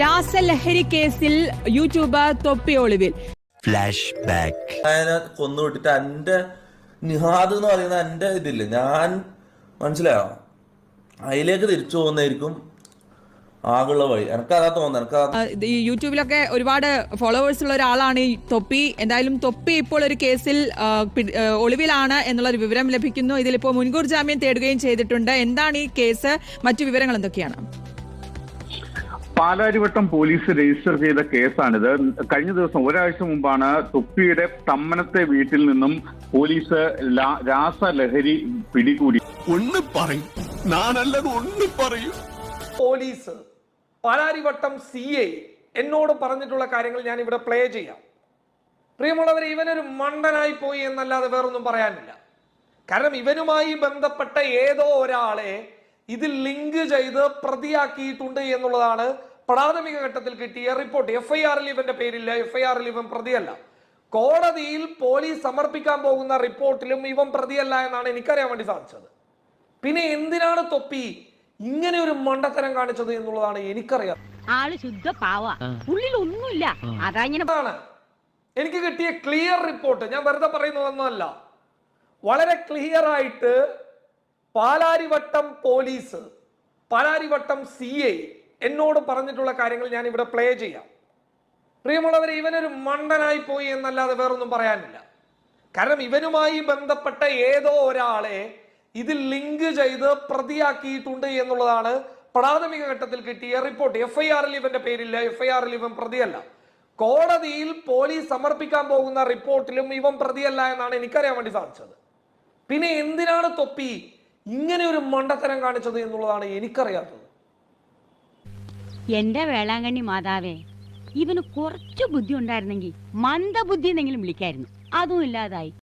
രാസലഹരി കേസിൽ യൂട്യൂബർ തൊപ്പി ഒളിവിൽ. Flash back. കൊന്നുവിട്ടിട്ട് എന്റെ നിഹാദ് എന്ന് പറയുന്ന എന്റെ ഇതില്ല, ഞാൻ മനസ്സിലായോ, അതിലേക്ക് തിരിച്ചു പോകുന്നതായിരിക്കും ആകുള്ള വഴി. എനിക്കതാ തോന്നുന്നത്. ഈ യൂട്യൂബിലൊക്കെ ഒരുപാട് ഫോളോവേഴ്സ് ഉള്ള ഒരാളാണ് ഈ തൊപ്പി. എന്തായാലും തൊപ്പി ഇപ്പോൾ ഒരു കേസിൽ ഒളിവിലാണ് എന്നുള്ള ഒരു വിവരം ലഭിക്കുന്നു. ഇതിലിപ്പോ മുൻകൂർ ജാമ്യം തേടുകയും ചെയ്തിട്ടുണ്ട്. എന്താണ് ഈ കേസ്, മറ്റു വിവരങ്ങൾ എന്തൊക്കെയാണ്? പാലാരിവട്ടം പോലീസ് രജിസ്റ്റർ ചെയ്ത കേസാണിത്. കഴിഞ്ഞ ദിവസം ഒരാഴ്ച മുമ്പാണ് തൊപ്പിയുടെ തമ്മനത്തെ വീട്ടിൽ നിന്നും പോലീസ് രാസലഹരി പിടികൂടി. പോലീസ് പാലാരിവട്ടം CA എന്നോട് പറഞ്ഞിട്ടുള്ള കാര്യങ്ങൾ ഞാൻ ഇവിടെ പ്ലേ ചെയ്യാം. പ്രിയമുള്ളവർ, ഇവനൊരു മണ്ടനായി പോയി എന്നല്ലാതെ വേറൊന്നും പറയാനില്ല. കാരണം ഇവനുമായി ബന്ധപ്പെട്ട ഏതോ ഒരാളെ ഇതിൽ ലിങ്ക് ചെയ്ത് പ്രതിയാക്കിയിട്ടുണ്ട് എന്നുള്ളതാണ് പ്രാഥമിക ഘട്ടത്തിൽ കിട്ടിയ റിപ്പോർട്ട്. FIR-ൽ ഇവന്റെ പേരില്ല, FIR-ൽ ഇവൻ പ്രതിയല്ല. കോടതിയിൽ പോലീസ് സമർപ്പിക്കാൻ പോകുന്ന റിപ്പോർട്ടിലും ഇവൻ പ്രതിയല്ല എന്നാണ് എനിക്കറിയാൻ വേണ്ടി സാധിച്ചത്. പിന്നെ എന്തിനാണ് തൊപ്പി ഇങ്ങനെ ഒരു മണ്ടത്തരം കാണിച്ചത് എന്നുള്ളതാണ് എനിക്കറിയാം. ആള് ശുദ്ധ പാവ, ഉള്ളിൽ ഒന്നുമില്ല. അതാ ഇങ്ങനെ എനിക്ക് കിട്ടിയ ക്ലിയർ റിപ്പോർട്ട്, ഞാൻ വെറുതെ പറയുന്നതൊന്നുമല്ല. വളരെ ക്ലിയർ ആയിട്ട് പാലാരിവട്ടം പോലീസ്, പാലാരിവട്ടം CA എന്നോട് പറഞ്ഞിട്ടുള്ള കാര്യങ്ങൾ ഞാൻ ഇവിടെ പ്ലേ ചെയ്യാം. പ്രിയമുള്ളവർ, ഇവനൊരു മണ്ടനായി പോയി എന്നല്ലാതെ വേറൊന്നും പറയാനില്ല. കാരണം ഇവനുമായി ബന്ധപ്പെട്ട ഏതോ ഒരാളെ ഇതിൽ ലിങ്ക് ചെയ്ത് പ്രതിയാക്കിയിട്ടുണ്ട് എന്നുള്ളതാണ് പ്രാഥമിക ഘട്ടത്തിൽ കിട്ടിയ റിപ്പോർട്ട്. FIR-ൽ ഇവന്റെ പേരില്ല, FIR-ൽ ഇവൻ പ്രതിയല്ല. കോടതിയിൽ പോലീസ് സമർപ്പിക്കാൻ പോകുന്ന റിപ്പോർട്ടിലും ഇവൻ പ്രതിയല്ല എന്നാണ് എനിക്കറിയാൻ വേണ്ടി സാധിച്ചത്. പിന്നെ എന്തിനാണ് തൊപ്പി ഇങ്ങനെ ഒരു മണ്ടത്തരം കാണിച്ചത് എന്നുള്ളതാണ് എനിക്കറിയാത്തത്. എന്റെ വേളാങ്കണ്ണി മാതാവേ, ഇവന് കുറച്ചു ബുദ്ധി ഉണ്ടായിരുന്നെങ്കിൽ മന്ദബുദ്ധി എന്നെങ്കിലും വിളിക്കായിരുന്നു. അതും ഇല്ലാതായി.